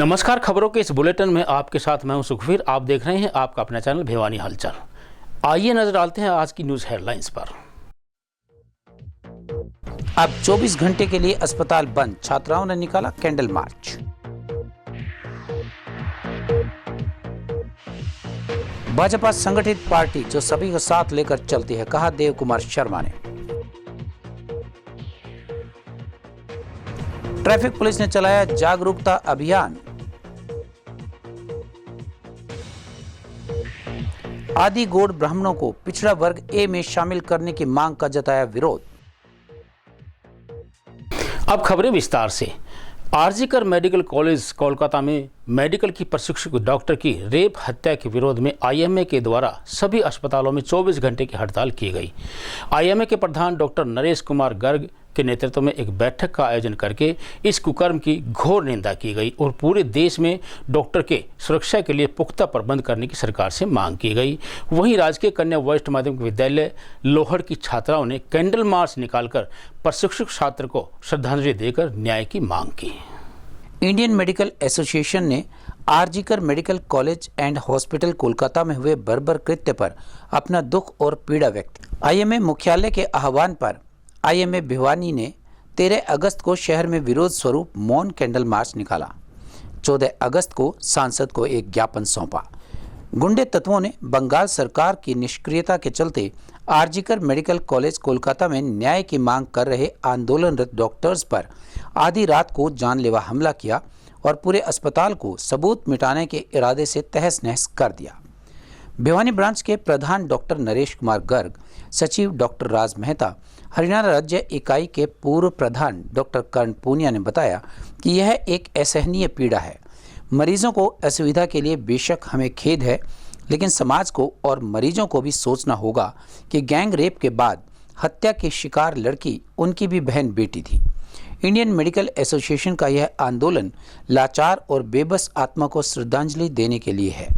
नमस्कार। खबरों के इस बुलेटिन में आपके साथ मैं हूं सुखवीर। आप देख रहे हैं आपका अपना चैनल भिवानी हलचल। आइए नजर डालते हैं आज की न्यूज हेडलाइंस पर। अब 24 घंटे के लिए अस्पताल बंद, छात्राओं ने निकाला कैंडल मार्च। भाजपा संगठित पार्टी जो सभी को साथ लेकर चलती है, कहा देव कुमार शर्मा ने। ट्रैफिक पुलिस ने चलाया जागरूकता अभियान। आदि गौड़ ब्राह्मणों को पिछड़ा वर्ग ए में शामिल करने की मांग का जताया विरोध। अब खबरें विस्तार से। आरजीकर मेडिकल कॉलेज कोलकाता में मेडिकल की प्रशिक्षक डॉक्टर की रेप हत्या के विरोध में आईएमए के द्वारा सभी अस्पतालों में 24 घंटे की हड़ताल की गई। आईएमए के प्रधान डॉक्टर नरेश कुमार गर्ग के नेतृत्व में एक बैठक का आयोजन करके इस कुकर्म की घोर निंदा की गई और पूरे देश में डॉक्टर के सुरक्षा के लिए पुख्ता प्रबंध करने की सरकार से मांग की गई। वहीं राजकीय कन्या वरिष्ठ माध्यमिक विद्यालय लोहड़ की छात्राओं ने कैंडल मार्च निकालकर प्रशिक्षक छात्र को श्रद्धांजलि देकर न्याय की मांग की। इंडियन मेडिकल एसोसिएशन ने RG Kar medical college and hospital Kolkata में हुए बर्बर कृत्य पर अपना दुख और पीड़ा व्यक्त। आईएमए मुख्यालय के आह्वान पर आईएमए भिवानी ने 13 अगस्त को शहर में विरोध स्वरूप मौन कैंडल मार्च निकाला। 14 अगस्त को सांसद को एक ज्ञापन सौंपा। गुंडे तत्वों ने बंगाल सरकार की निष्क्रियता के चलते आरजीकर मेडिकल कॉलेज कोलकाता में न्याय की मांग कर रहे आंदोलनरत डॉक्टर्स पर आधी रात को जानलेवा हमला किया और पूरे अस्पताल को सबूत मिटाने के इरादे से तहस नहस कर दिया। भिवानी ब्रांच के प्रधान डॉक्टर नरेश कुमार गर्ग, सचिव डॉक्टर राज मेहता, हरियाणा राज्य इकाई के पूर्व प्रधान डॉक्टर कर्ण पूनिया ने बताया कि यह एक असहनीय पीड़ा है। मरीजों को असुविधा के लिए बेशक हमें खेद है, लेकिन समाज को और मरीजों को भी सोचना होगा कि गैंग रेप के बाद हत्या की शिकार लड़की उनकी भी बहन बेटी थी। इंडियन मेडिकल एसोसिएशन का यह आंदोलन लाचार और बेबस आत्मा को श्रद्धांजलि देने के लिए है।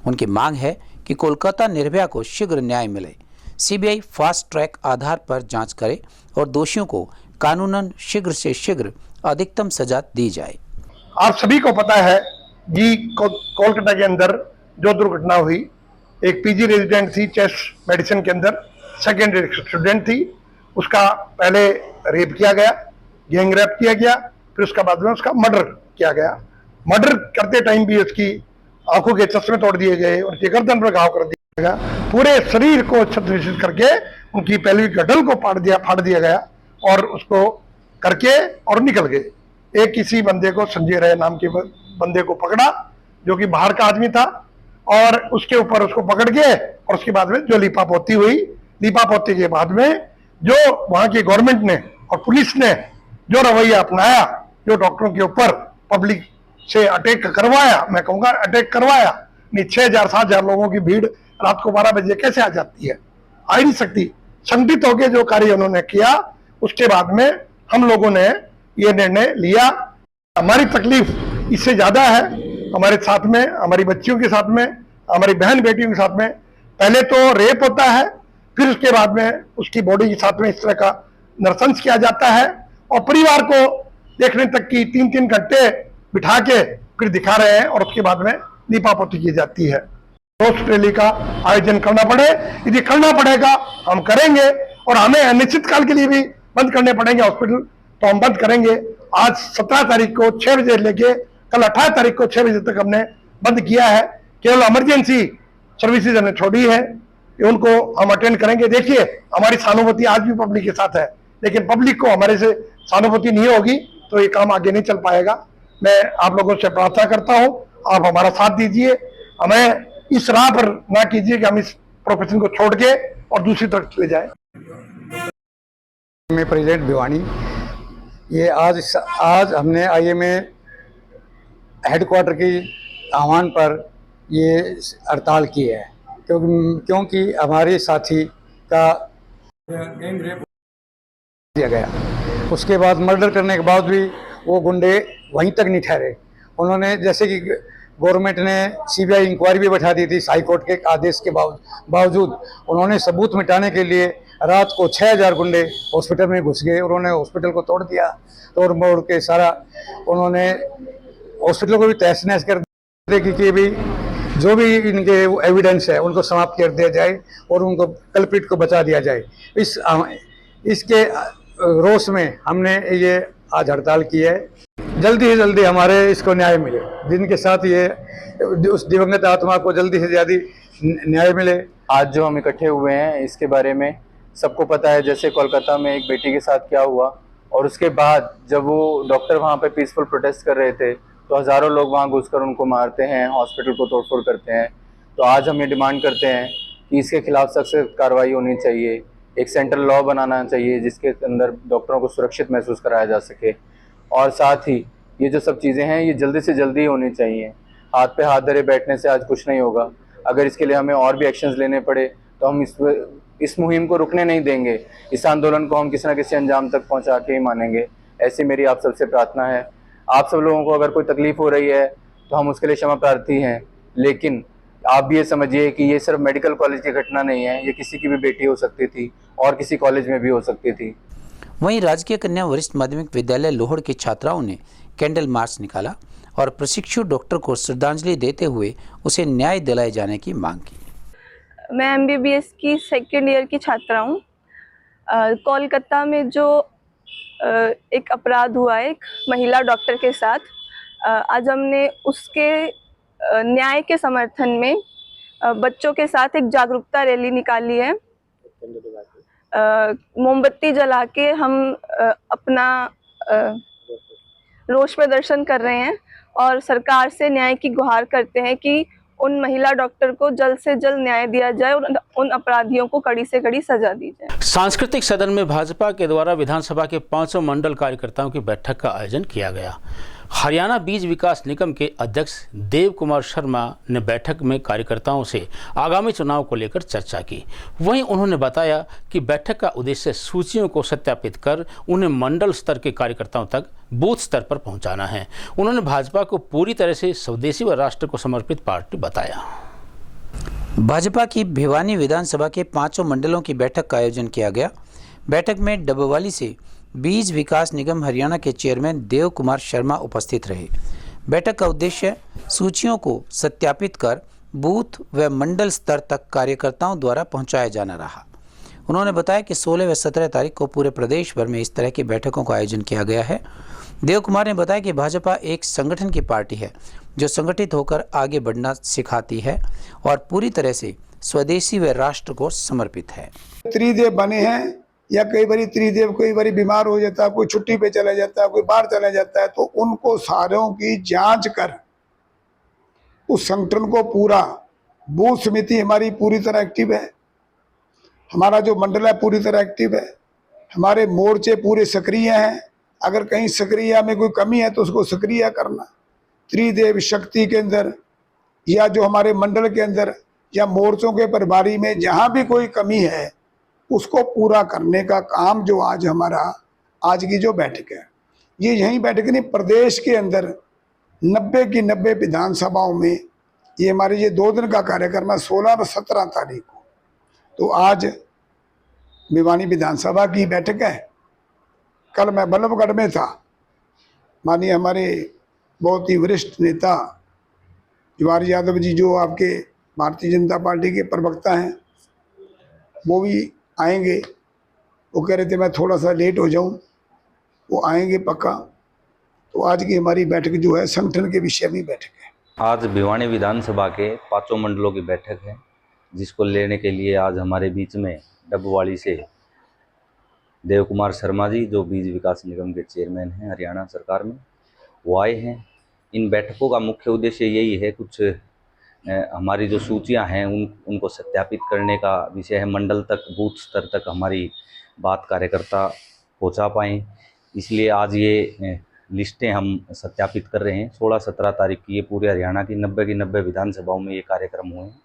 उनकी मांग है कि कोलकाता निर्भया को शीघ्र न्याय मिले, सीबीआई फास्ट ट्रैक आधार पर जांच करे और दोषियों को कानूनन शीघ्र से शीघ्र अधिकतम सजा दी जाए। आप सभी को पता है जी, कोलकाता के अंदर जो दुर्घटना हुई, एक पीजी रेजिडेंट थी चेस्ट मेडिसिन के अंदर, सेकेंड स्टूडेंट थी, उसका पहले रेप किया गया, गैंग रेप किया गया, फिर उसका बाद में उसका मर्डर किया गया। मर्डर करते टाइम भी उसकी आंखों के चश्मे तोड़ दिए गए, उनके गर्दन पर घाव कर दिया गया, पूरे शरीर को क्षत करके उनकी पेल्विक गठल को फाड़ दिया गया और उसको करके और निकल गए। एक किसी बंदे को, संजय राय नाम के बंदे को पकड़ा, जो कि बाहर का आदमी था, और उसके ऊपर उसको पकड़ के और उसके बाद में जो लीपापोती हुई, लीपापोती के बाद में जो वहां की गवर्नमेंट ने और पुलिस ने जो रवैया अपनाया, जो डॉक्टरों के ऊपर पब्लिक से अटैक करवाया, मैं कहूंगा अटैक करवाया, नहीं 6,000-7,000 लोगों की भीड़ रात को 12 बजे कैसे आ जाती है? आ ही नहीं सकती। संगठित होकर जो कार्य उन्होंने किया, उसके बाद में हम लोगों ने ये निर्णय लिया। हमारी तकलीफ इससे ज्यादा है हमारे साथ में, हमारी बच्चियों के साथ में, हमारी बहन बेटियों के साथ में। पहले तो रेप होता है, फिर उसके बाद में उसकी बॉडी के साथ में इस तरह का नरसंस किया जाता है और परिवार को देखने तक की 3-3 घंटे बिठा के फिर दिखा रहे हैं और उसके बाद में लीपापोती की जाती है। रोज रैली का आयोजन करना पड़े, यदि करना पड़ेगा हम करेंगे और हमें अनिश्चित काल के लिए भी बंद करने पड़ेंगे हॉस्पिटल, तो हम बंद करेंगे। आज 17 तारीख को 6 बजे लेके कल 18 तारीख को 6 बजे तक हमने बंद किया है। केवल इमरजेंसी सर्विसेज हमने छोड़ी है, उनको हम अटेंड करेंगे। देखिए, हमारी सहानुभूति आज भी पब्लिक के साथ है, लेकिन पब्लिक को हमारे से सहानुभूति नहीं होगी तो ये काम आगे नहीं चल पाएगा। मैं आप लोगों से प्रार्थना करता हूं, आप हमारा साथ दीजिए, हमें इस राह पर ना कीजिए कि हम इस प्रोफेशन को छोड़ के और दूसरी तरफ चले जाए। मैं प्रेसिडेंट भिवानी, ये आज हमने आईएमए हेडक्वार्टर के आह्वान पर ये हड़ताल की है, क्योंकि हमारे साथी का गैंग रेप दिया गया। उसके बाद मर्डर करने के बाद भी वो गुंडे वहीं तक नहीं ठहरे। उन्होंने, जैसे कि गवर्नमेंट ने सीबीआई इंक्वायरी भी बैठा दी थी हाई कोर्ट के आदेश के बावजूद, उन्होंने सबूत मिटाने के लिए रात को 6,000 गुंडे हॉस्पिटल में घुस गए। उन्होंने हॉस्पिटल को तोड़ दिया, तोड़ मोड़ के सारा उन्होंने हॉस्पिटलों को भी तहस नहस कर दे कि भी जो भी इनके एविडेंस है उनको समाप्त कर दिया जाए और उनको कल्प्रिट को बचा दिया जाए। इसके रोष में हमने ये आज हड़ताल की है। जल्दी से जल्दी हमारे इसको न्याय मिले, जिनके साथ ये उस दिवंगत आत्मा को जल्दी से जल्दी न्याय मिले। आज जो हम इकट्ठे हुए हैं इसके बारे में सबको पता है, जैसे कोलकाता में एक बेटी के साथ क्या हुआ और उसके बाद जब वो डॉक्टर वहाँ पे पीसफुल प्रोटेस्ट कर रहे थे तो हज़ारों लोग वहाँ घुसकर उनको मारते हैं, हॉस्पिटल को तोड़फोड़ करते हैं। तो आज हम ये डिमांड करते हैं कि इसके खिलाफ सख्त कार्रवाई होनी चाहिए, एक सेंट्रल लॉ बनाना चाहिए जिसके अंदर डॉक्टरों को सुरक्षित महसूस कराया जा सके, और साथ ही ये जो सब चीज़ें हैं ये जल्दी से जल्दी होनी चाहिए। हाथ पे हाथ धरे बैठने से आज कुछ नहीं होगा। अगर इसके लिए हमें और भी एक्शंस लेने पड़े तो हम इस मुहिम को रुकने नहीं देंगे। इस आंदोलन को हम किसी न किसी अंजाम तक पहुंचा के ही मानेंगे। ऐसी मेरी आप सबसे प्रार्थना है। आप सब लोगों को अगर कोई तकलीफ हो रही है तो हम उसके लिए क्षमा प्रार्थी हैं, लेकिन आप भी ये समझिए कि ये सिर्फ मेडिकल कॉलेज की घटना नहीं है, ये किसी की भी बेटी हो सकती थी और किसी कॉलेज में भी हो सकती थी। वहीं राजकीय कन्या वरिष्ठ माध्यमिक विद्यालय लोहड़ की छात्राओं ने कैंडल मार्च निकाला और प्रशिक्षु डॉक्टर को श्रद्धांजलि देते हुए उसे न्याय दिलाए जाने की मांग की। मैं MBBS की सेकेंड ईयर की छात्रा हूँ। कोलकाता में जो एक अपराध हुआ है एक महिला डॉक्टर के साथ, आज हमने उसके न्याय के समर्थन में बच्चों के साथ एक जागरूकता रैली निकाली है। मोमबत्ती जला के हम अपना रोष प्रदर्शन कर रहे हैं और सरकार से न्याय की गुहार करते हैं कि उन महिला डॉक्टर को जल्द से जल्द न्याय दिया जाए और उन अपराधियों को कड़ी से कड़ी सजा दी जाए। सांस्कृतिक सदन में भाजपा के द्वारा विधानसभा के 500 मंडल कार्यकर्ताओं की बैठक का आयोजन किया गया। हरियाणा बीज विकास निगम के अध्यक्ष देव कुमार शर्मा ने बैठक में कार्यकर्ताओं से आगामी चुनाव को लेकर चर्चा की। वहीं उन्होंने बताया कि बैठक का उद्देश्य सूचियों को सत्यापित कर उन्हें मंडल स्तर के कार्यकर्ताओं तक बूथ स्तर पर पहुंचाना है। उन्होंने भाजपा को पूरी तरह से स्वदेशी व राष्ट्र को समर्पित पार्टी बताया। भाजपा की भिवानी विधानसभा के 5 मंडलों की बैठक का आयोजन किया गया। बैठक में डबवाली से बीज विकास निगम हरियाणा के चेयरमैन देव कुमार शर्मा उपस्थित रहे। बैठक का उद्देश्य सूचियों को सत्यापित कर बूथ व मंडल स्तर तक कार्यकर्ताओं द्वारा पहुंचाया जाना रहा। उन्होंने बताया कि 16 व 17 तारीख को पूरे प्रदेश भर में इस तरह की बैठकों का आयोजन किया गया है। देव कुमार ने बताया कि भाजपा एक संगठन की पार्टी है जो संगठित होकर आगे बढ़ना सिखाती है और पूरी तरह से स्वदेशी व राष्ट्र को समर्पित है। त्रिदेव बने हैं या कई बारी त्रिदेव कई बारी बीमार हो जाता है, कोई छुट्टी पे चला जाता है, कोई बाहर चला जाता है, तो उनको सारों की जांच कर उस संगठन को पूरा बूथ समिति हमारी पूरी तरह एक्टिव है, हमारा जो मंडल है पूरी तरह एक्टिव है, हमारे मोर्चे पूरे सक्रिय हैं। अगर कहीं सक्रिय में कोई कमी है तो उसको सक्रिय करना। त्रिदेव शक्ति के अंदर या जो हमारे मंडल के अंदर या मोर्चों के प्रभारी में जहाँ भी कोई कमी है उसको पूरा करने का काम जो आज हमारा आज की जो बैठक है, ये यही बैठक नहीं, प्रदेश के अंदर 90 की 90 विधानसभाओं में ये हमारे ये 2 दिन का कार्यक्रम है, 16 और 17 तारीख को। तो आज भिवानी विधानसभा की बैठक है। कल मैं बल्लभगढ़ में था, माननीय हमारे बहुत ही वरिष्ठ नेता जवाहर यादव जी जो आपके भारतीय जनता पार्टी के प्रवक्ता हैं, वो भी आएंगे। वो कह रहे थे मैं थोड़ा सा लेट हो जाऊं, वो आएंगे पक्का। तो आज की हमारी बैठक जो है संगठन के विषय में बैठक है। आज भिवानी विधानसभा के 5 मंडलों की बैठक है, जिसको लेने के लिए आज हमारे बीच में डबवाली से देव कुमार शर्मा जी जो बीज विकास निगम के चेयरमैन हैं हरियाणा सरकार में, वो आए हैं। इन बैठकों का मुख्य उद्देश्य यही है, कुछ हमारी जो सूचियां हैं उनको सत्यापित करने का विषय है। मंडल तक बूथ स्तर तक हमारी बात कार्यकर्ता पहुंचा पाएँ, इसलिए आज ये लिस्टें हम सत्यापित कर रहे हैं। 16-17 तारीख की ये पूरे हरियाणा की 90 की 90 विधानसभाओं में ये कार्यक्रम हुए हैं।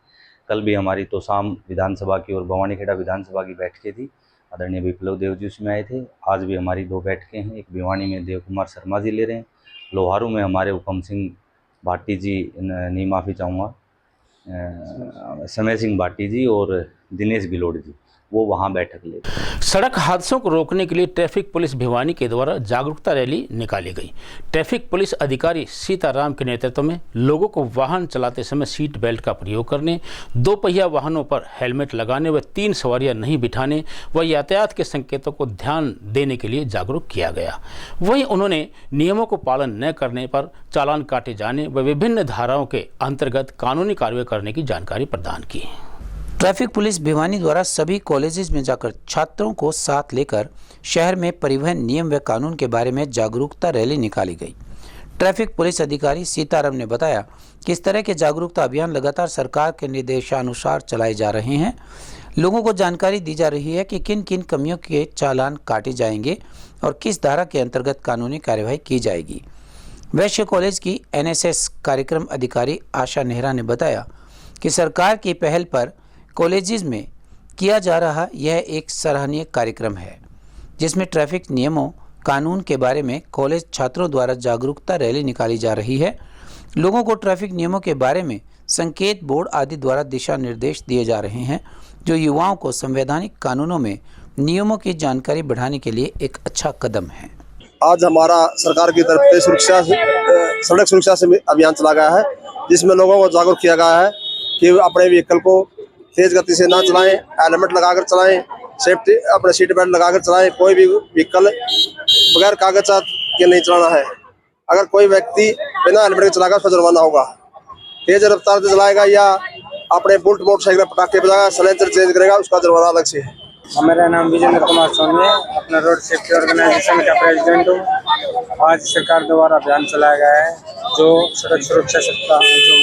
कल भी हमारी तोसाम विधानसभा की और भवानीखेड़ा विधानसभा की बैठकें थी, आदरणीय विप्लव देव जी उसमें आए थे। आज भी हमारी 2 बैठकें हैं, एक भिवानी में देव कुमार शर्मा जी ले रहे हैं, लोहारू में हमारे उपम सिंह भाटी जी, नहीं माफ़ी चाहूँगा, समय सिंह भाटी जी और दिनेश गिलोड जी, वो वहाँ बैठक ले। सड़क हादसों को रोकने के लिए ट्रैफिक पुलिस भिवानी के द्वारा जागरूकता रैली निकाली गई। ट्रैफिक पुलिस अधिकारी सीताराम के नेतृत्व में लोगों को वाहन चलाते समय सीट बेल्ट का प्रयोग करने, 2 पहिया वाहनों पर हेलमेट लगाने व 3 सवारियां नहीं बिठाने व यातायात के संकेतों को ध्यान देने के लिए जागरूक किया गया। वहीं उन्होंने नियमों को पालन न करने पर चालान काटे जाने व विभिन्न धाराओं के अंतर्गत कानूनी कार्रवाई करने की जानकारी प्रदान की। ट्रैफिक पुलिस भिवानी द्वारा सभी कॉलेजेस में जाकर छात्रों को साथ लेकर शहर में परिवहन नियम व कानून के बारे में जागरूकता रैली निकाली गई। ट्रैफिक पुलिस अधिकारी सीताराम ने बताया कि इस तरह के जागरूकता अभियान लगातार सरकार के निर्देशानुसार चलाए जा रहे हैं। लोगों को जानकारी दी जा रही है कि किन किन कमियों के चालान काटे जाएंगे और किस धारा के अंतर्गत कानूनी कार्यवाही की जाएगी। वैश्य कॉलेज की NSS कार्यक्रम अधिकारी आशा नेहरा ने बताया कि सरकार की पहल पर कॉलेजेस में किया जा रहा यह एक सराहनीय कार्यक्रम है, जिसमें ट्रैफिक नियमों कानून के बारे में कॉलेज छात्रों द्वारा जागरूकता रैली निकाली जा रही है। लोगों को ट्रैफिक नियमों के बारे में संकेत बोर्ड आदि द्वारा दिशा निर्देश दिए जा रहे हैं, जो युवाओं को संवैधानिक कानूनों में नियमों की जानकारी बढ़ाने के लिए एक अच्छा कदम है। आज हमारा सरकार की तरफ से सड़क सुरक्षा से अभियान चला गया है, जिसमें लोगों को जागरूक किया गया है कि अपने व्हीकल को तेज गति से ना चलाएं, हेलमेट लगाकर चलाएं, सेफ्टी अपने सीट बेल्ट लगाकर चलाएं। कोई भी व्हीकल बगैर कागजात के नहीं चलाना है। अगर कोई व्यक्ति बिना हेलमेट के चलाएगा उसका जुर्माना होगा। तेज रफ्तार से चलाएगा या अपने बुलेट मोटरसाइकिल पटाखे बजाएगा, साइलेंसर चेंज करेगा, उसका जुर्माना अलग से है। मेरा नाम विजेंद्र कुमार सोनी है, अपना रोड सेफ्टी ऑर्गेनाइजेशन का प्रेसिडेंट हूँ। आज सरकार द्वारा अभियान चलाया गया है जो सड़क सुरक्षा सप्ताह जो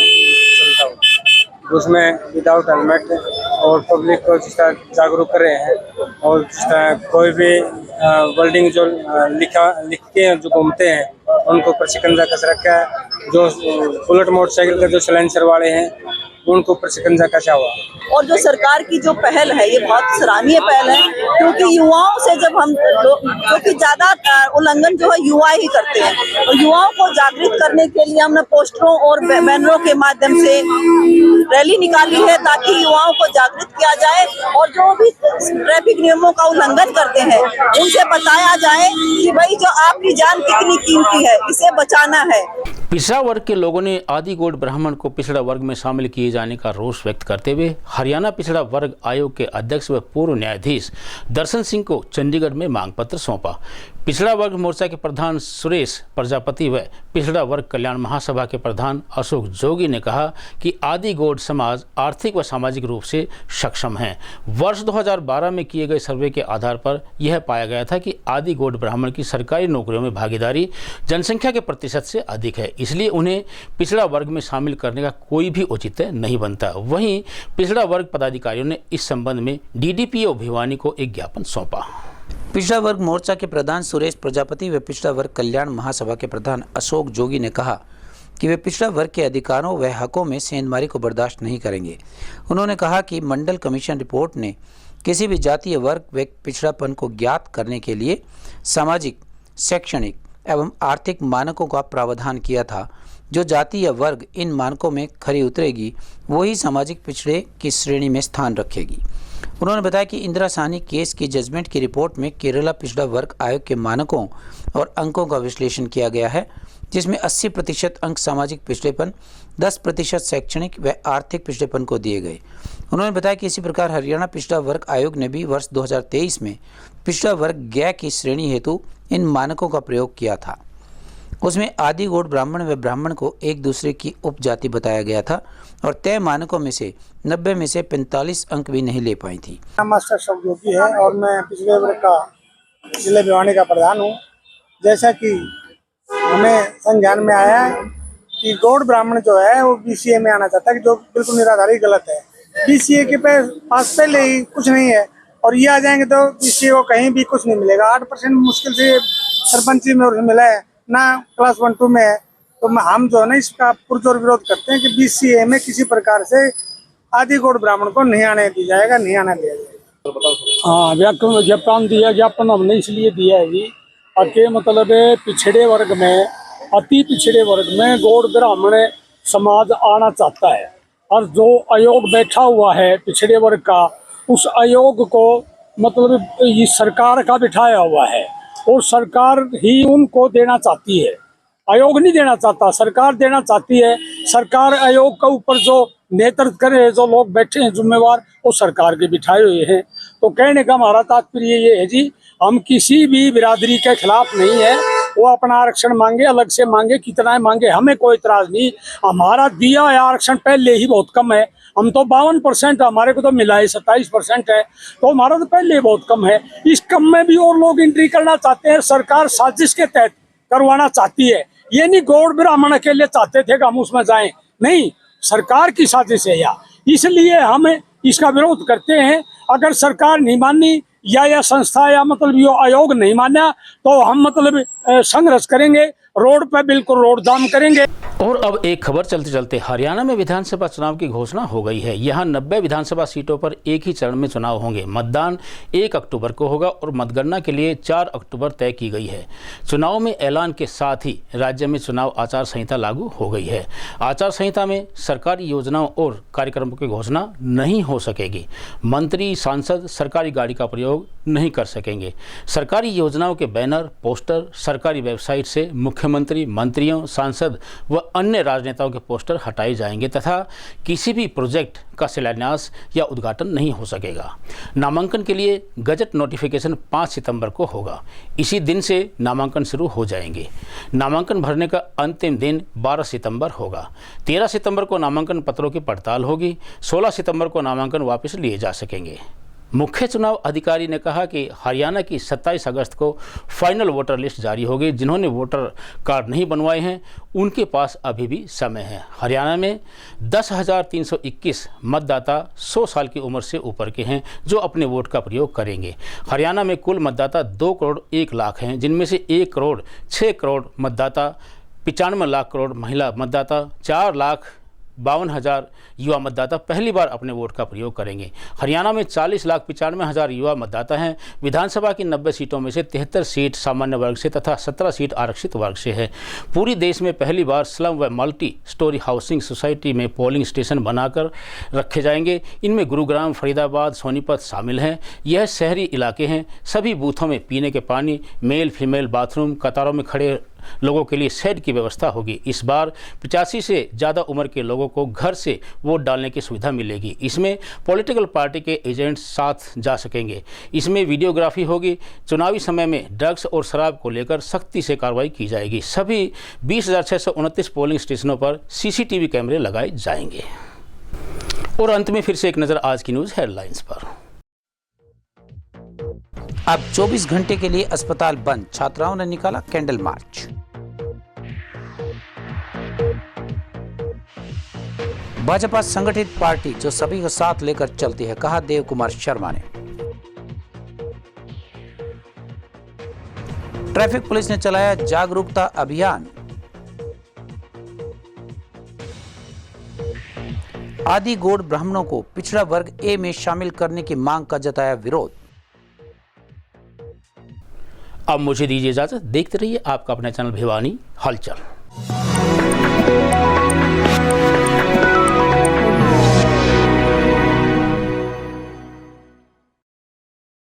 चलता हो, उसमें विदाउट हेलमेट और पब्लिक को जिस तरह जागरूक कर रहे हैं और जिस तरह कोई भी वर्डिंग जो लिख के जो घूमते हैं उनको ऊपर शिकंजा कस रखा है। जो बुलेट मोटरसाइकिल के जो साइलेंसर वाले हैं उनको ऊपर शिकंजा कसा हुआ। और जो सरकार की जो पहल है ये बहुत सराहनीय पहल है, क्योंकि युवाओं से जब हम क्योंकि ज्यादा उल्लंघन जो है युवा ही करते हैं, और युवाओं को जागृत करने के लिए हमने पोस्टरों और बैनरों के माध्यम से रैली निकाली है ताकि युवाओं को जागृत किया जाए और जो भी ट्रैफिक नियमों का उल्लंघन करते हैं उनसे बताया जाए कि भाई जो आपकी जान कितनी कीमती है, इसे बचाना है। पिछड़ा वर्ग के लोगों ने आदिगौड़ ब्राह्मण को पिछड़ा वर्ग में शामिल किए जाने का रोष व्यक्त करते हुए हरियाणा पिछड़ा वर्ग आयोग के अध्यक्ष व पूर्व न्यायाधीश दर्शन सिंह को चंडीगढ़ में मांग पत्र सौंपा। पिछड़ा वर्ग मोर्चा के प्रधान सुरेश प्रजापति व पिछड़ा वर्ग कल्याण महासभा के प्रधान अशोक जोगी ने कहा कि आदिगौड़ समाज आर्थिक व सामाजिक रूप से सक्षम है। वर्ष 2012 में किए गए सर्वे के आधार पर यह पाया गया था कि आदिगौड़ ब्राह्मण की सरकारी नौकरियों में भागीदारी जनसंख्या के प्रतिशत से अधिक है, इसलिए उन्हें पिछड़ा वर्ग में शामिल करने का कोई भी औचित्य नहीं बनता। वहीं पिछड़ा वर्ग पदाधिकारियों ने इस संबंध में DDPO भिवानी को एक ज्ञापन सौंपा। पिछड़ा वर्ग मोर्चा के प्रधान सुरेश प्रजापति व पिछड़ा वर्ग कल्याण महासभा के प्रधान अशोक जोगी ने कहा कि वे पिछड़ा वर्ग के अधिकारों व हकों में सेंधमारी को बर्दाश्त नहीं करेंगे। उन्होंने कहा कि मंडल कमीशन रिपोर्ट ने किसी भी जातीय वर्ग व पिछड़ापन को ज्ञात करने के लिए सामाजिक, शैक्षणिक एवं आर्थिक मानकों का प्रावधान किया था। जो जाति या वर्ग इन मानकों में खरी उतरेगी वही सामाजिक पिछड़े की श्रेणी में स्थान रखेगी। उन्होंने बताया कि इंदिरा साहनी केस की जजमेंट की रिपोर्ट में केरला पिछड़ा वर्ग आयोग के मानकों और अंकों का विश्लेषण किया गया है, जिसमें 80% अंक सामाजिक पिछड़ेपन, 10% शैक्षणिक व आर्थिक पिछड़ेपन को दिए गए। उन्होंने बताया कि इसी प्रकार हरियाणा पिछड़ा वर्ग आयोग ने भी वर्ष 2023 में पिछड़ा वर्ग ज्ञ की श्रेणी हेतु इन मानकों का प्रयोग किया था। उसमें आदिगौड़ ब्राह्मण व ब्राह्मण को एक दूसरे की उपजाति बताया गया था और तय मानकों में से 90 में से 45 अंक भी नहीं ले पाई थी। मास्टर अशोक जोगी है और मैं पिछड़े वर्ग का जिले भिवानी का प्रधान हूँ। जैसा कि हमें संज्ञान में आया है कि गौड़ ब्राह्मण जो है वो BCA में आना चाहता है, जो बिल्कुल निराधारी गलत है। BCA के पास पहले ही कुछ नहीं है और ये आ जाएंगे तो BCA को कहीं भी कुछ नहीं मिलेगा। 8% मुश्किल से सरपंची में मिला है ना, क्लास 1-2 में है। तो हम जो है ना इसका पुरजोर विरोध करते हैं कि BCA में किसी प्रकार से आदिगौड़ ब्राह्मण को नहीं आने दिया जाएगा, नहीं आने दिया जाएगा। हाँ, ज्ञापन दिया। ज्ञापन हमने इसलिए दिया है जी कि मतलब पिछड़े वर्ग में, अति पिछड़े वर्ग में गौड़ ब्राह्मण समाज आना चाहता है और जो आयोग बैठा हुआ है पिछड़े वर्ग का उस आयोग को मतलब ये सरकार का बिठाया हुआ है और सरकार ही उनको देना चाहती है। आयोग नहीं देना चाहता, सरकार देना चाहती है। सरकार आयोग के ऊपर जो नेतृत्व करे, जो लोग बैठे हैं जिम्मेवार, वो सरकार के बिठाए हुए हैं। तो कहने का हमारा तात्पर्य ये है जी, हम किसी भी बिरादरी के खिलाफ नहीं है। वो अपना आरक्षण मांगे, अलग से मांगे, कितना मांगे, हमें कोई इतराज नहीं। हमारा दिया है आरक्षण पहले ही बहुत कम है। हम तो 52%, हमारे को तो मिला है 27% है, तो हमारा तो पहले ही बहुत कम है। इस कम में भी और लोग एंट्री करना चाहते हैं। सरकार साजिश के तहत करवाना चाहती है। ये नहीं गौड़ ब्राह्मण अकेले चाहते थे कि हम उसमें जाएं, नहीं, सरकार की साजिश है यह। इसलिए हम इसका विरोध करते हैं। अगर सरकार नहीं मानी या संस्था या मतलब ये आयोग नहीं माना तो हम मतलब संघर्ष करेंगे, रोड पे बिल्कुल रोड जाम करेंगे। और अब एक खबर चलते चलते, हरियाणा में विधानसभा चुनाव की घोषणा हो गई है। यहाँ 90 विधानसभा सीटों पर एक ही चरण में चुनाव होंगे। मतदान 1 अक्टूबर को होगा और मतगणना के लिए 4 अक्टूबर तय की गई है। चुनाव में ऐलान के साथ ही राज्य में चुनाव आचार संहिता लागू हो गई है। आचार संहिता में सरकारी योजनाओं और कार्यक्रमों की घोषणा नहीं हो सकेगी। मंत्री, सांसद सरकारी गाड़ी का प्रयोग नहीं कर सकेंगे। सरकारी योजनाओं के बैनर, पोस्टर सरकारी वेबसाइट से मुख्यमंत्री, मंत्रियों, सांसद व अन्य राजनेताओं के पोस्टर हटाए जाएंगे तथा किसी भी प्रोजेक्ट का शिलान्यास या उद्घाटन नहीं हो सकेगा। नामांकन के लिए गजट नोटिफिकेशन 5 सितंबर को होगा। इसी दिन से नामांकन शुरू हो जाएंगे। नामांकन भरने का अंतिम दिन 12 सितंबर होगा। 13 सितंबर को नामांकन पत्रों की पड़ताल होगी। 16 सितंबर को नामांकन वापस लिए जा सकेंगे। मुख्य चुनाव अधिकारी ने कहा कि हरियाणा की 27 अगस्त को फाइनल वोटर लिस्ट जारी होगी। जिन्होंने वोटर कार्ड नहीं बनवाए हैं उनके पास अभी भी समय है। हरियाणा में 10,321 मतदाता 100 साल की उम्र से ऊपर के हैं जो अपने वोट का प्रयोग करेंगे। हरियाणा में कुल मतदाता 2 करोड़ 1 लाख हैं, जिनमें से 1 करोड़ 6 करोड़ मतदाता, 95 लाख करोड़ महिला मतदाता, 4,52,000 युवा मतदाता पहली बार अपने वोट का प्रयोग करेंगे। हरियाणा में 40,95,000 युवा मतदाता हैं। विधानसभा की 90 सीटों में से 73 सीट सामान्य वर्ग से तथा 17 सीट आरक्षित वर्ग से है। पूरी देश में पहली बार स्लम व मल्टी स्टोरी हाउसिंग सोसाइटी में पोलिंग स्टेशन बनाकर रखे जाएंगे। इनमें गुरुग्राम, फरीदाबाद, सोनीपत शामिल हैं। यह शहरी इलाके हैं। सभी बूथों में पीने के पानी, मेल फीमेल बाथरूम, कतारों में खड़े लोगों के लिए शेड की व्यवस्था होगी। इस बार 85 से ज़्यादा उम्र के लोगों को घर से वोट डालने की सुविधा मिलेगी। इसमें पॉलिटिकल पार्टी के एजेंट्स साथ जा सकेंगे। इसमें वीडियोग्राफी होगी। चुनावी समय में ड्रग्स और शराब को लेकर सख्ती से कार्रवाई की जाएगी। सभी 20,629 पोलिंग स्टेशनों पर CCTV कैमरे लगाए जाएंगे। और अंत में फिर से एक नज़र आज की न्यूज़ हेडलाइंस पर। अब 24 घंटे के लिए अस्पताल बंद, छात्राओं ने निकाला कैंडल मार्च। भाजपा संगठित पार्टी जो सभी को साथ लेकर चलती है, कहा देव कुमार शर्मा ने। ट्रैफिक पुलिस ने चलाया जागरूकता अभियान। आदि गौड़ ब्राह्मणों को पिछड़ा वर्ग ए में शामिल करने की मांग का जताया विरोध। अब मुझे दीजिए इजाजत। देखते रहिए आपका अपना चैनल भिवानी हलचल।